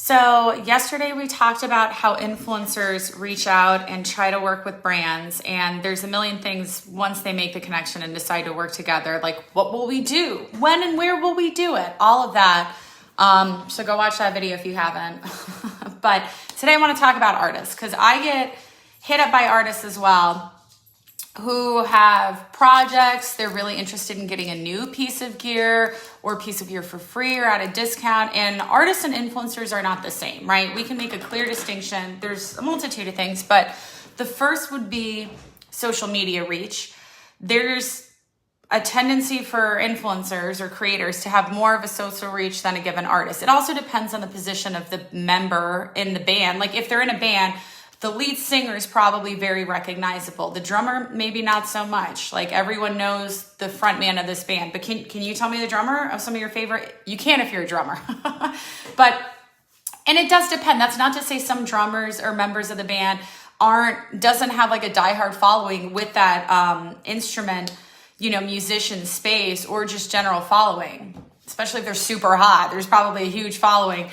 So yesterday we talked about how influencers reach out and try to work with brands, and there's a million things once they make the connection and decide to work together, like what will we do? When and where will we do it? All of that. So go watch that video if you haven't. But today I want to talk about artists because I get hit up by artists as well who have projects. They're really interested in getting a new piece of gear or a piece of gear for free or at a discount. And artists and influencers are not the same, right? We can make a clear distinction. There's a multitude of things, but the first would be social media reach. There's a tendency for influencers or creators to have more of a social reach than a given artist. It also depends on the position of the member in the band. Like if they're in a band, the lead singer is probably very recognizable. The drummer, maybe not so much. Like everyone knows the front man of this band. But can you tell me the drummer of some of your favorite? You can if you're a drummer. And it does depend. That's not to say some drummers or members of the band doesn't have like a diehard following with that instrument, musician space or just general following. Especially if they're super hot. There's probably a huge following.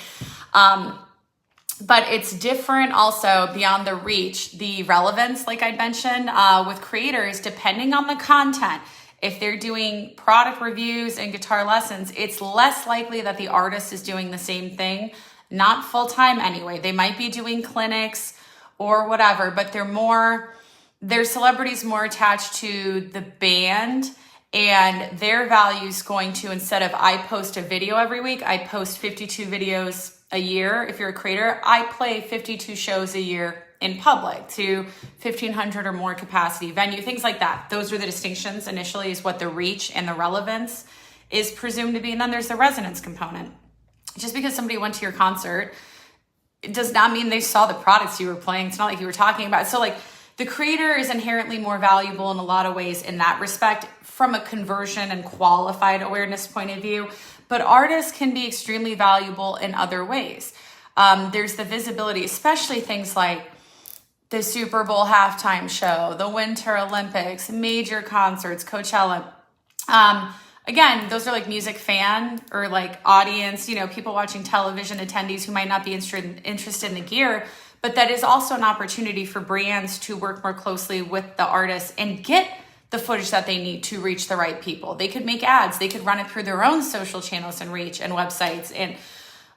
But it's different also beyond the reach, the relevance, like I mentioned, with creators, depending on the content. If they're doing product reviews and guitar lessons, it's less likely that the artist is doing the same thing, not full-time anyway. They might be doing clinics or whatever, but their celebrities more attached to the band, and their value is going to, instead of I post a video every week, I post 52 videos a year. If you're a creator, I play 52 shows a year in public to 1,500 or more capacity venue, things like that. Those are the distinctions initially, is what the reach and the relevance is presumed to be. And then there's the resonance component. Just because somebody went to your concert, it does not mean they saw the products you were playing. It's not like you were talking about. So like the creator is inherently more valuable in a lot of ways in that respect from a conversion and qualified awareness point of view. But artists can be extremely valuable in other ways. There's the visibility, especially things like the Super Bowl halftime show, the Winter Olympics, major concerts, Coachella. Again, those are like music fan or like audience, people watching television, attendees who might not be interested in the gear. But that is also an opportunity for brands to work more closely with the artists and get the footage that they need to reach the right people. They could make ads. They could run it through their own social channels and reach and websites and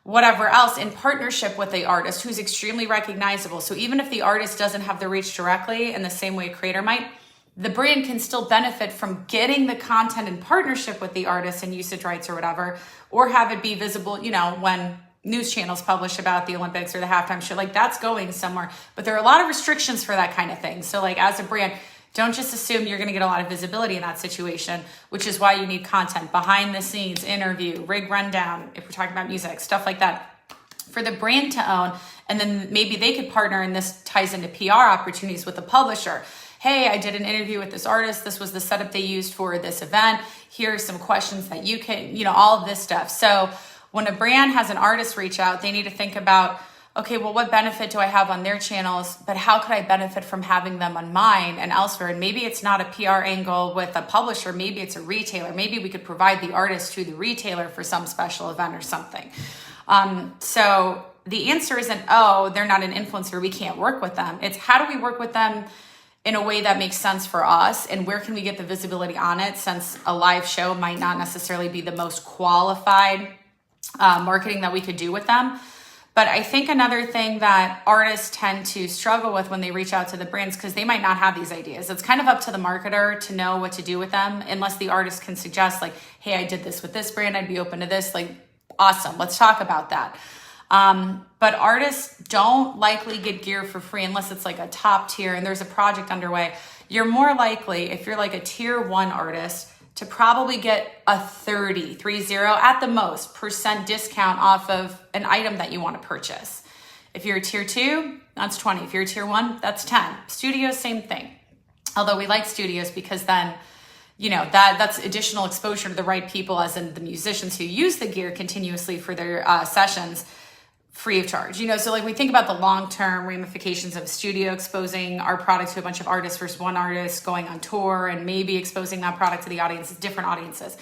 whatever else in partnership with the artist who's extremely recognizable. So even if the artist doesn't have the reach directly in the same way a creator might, the brand can still benefit from getting the content in partnership with the artist and usage rights or whatever, or have it be visible, when news channels publish about the Olympics or the halftime show, like that's going somewhere. But there are a lot of restrictions for that kind of thing. So like as a brand, don't just assume you're going to get a lot of visibility in that situation, which is why you need content, behind the scenes, interview, rig rundown, if we're talking about music, stuff like that for the brand to own. And then maybe they could partner, and this ties into PR opportunities with the publisher. Hey, I did an interview with this artist. This was the setup they used for this event. Here are some questions that you can, all of this stuff. So when a brand has an artist reach out, they need to think about, okay, well, what benefit do I have on their channels, but how could I benefit from having them on mine and elsewhere? And maybe it's not a PR angle with a publisher. Maybe it's a retailer. Maybe we could provide the artist to the retailer for some special event or something. So the answer isn't, oh, they're not an influencer, we can't work with them. It's how do we work with them in a way that makes sense for us, and where can we get the visibility on it, since a live show might not necessarily be the most qualified marketing that we could do with them. But I think another thing that artists tend to struggle with when they reach out to the brands, because they might not have these ideas. It's kind of up to the marketer to know what to do with them, unless the artist can suggest like, hey, I did this with this brand, I'd be open to this. Like, awesome, let's talk about that. But artists don't likely get gear for free unless it's like a top tier and there's a project underway. You're more likely, if you're like a tier 1 artist, to probably get a 30 at the most % discount off of an item that you want to purchase. If you're a tier 2, that's 20. If you're a tier 1, that's 10. Studios, same thing. Although we like studios because then, that's additional exposure to the right people, as in the musicians who use the gear continuously for their sessions, free of charge. So like we think about the long-term ramifications of a studio exposing our product to a bunch of artists versus one artist going on tour and maybe exposing that product to the audience, different audiences.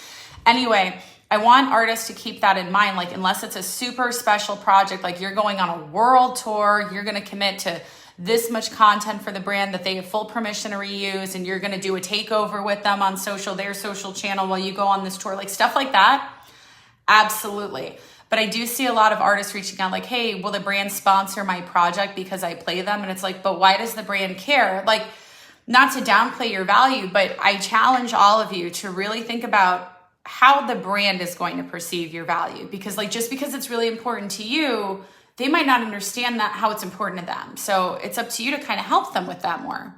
Anyway, I want artists to keep that in mind. Like, unless it's a super special project, like you're going on a world tour, you're going to commit to this much content for the brand that they have full permission to reuse, and you're going to do a takeover with them on their social channel while you go on this tour, like stuff like that. Absolutely. But I do see a lot of artists reaching out like, hey, will the brand sponsor my project because I play them? And it's like, but why does the brand care? Like, not to downplay your value, but I challenge all of you to really think about how the brand is going to perceive your value. Because like, just because it's really important to you, they might not understand that how it's important to them. So it's up to you to kind of help them with that more.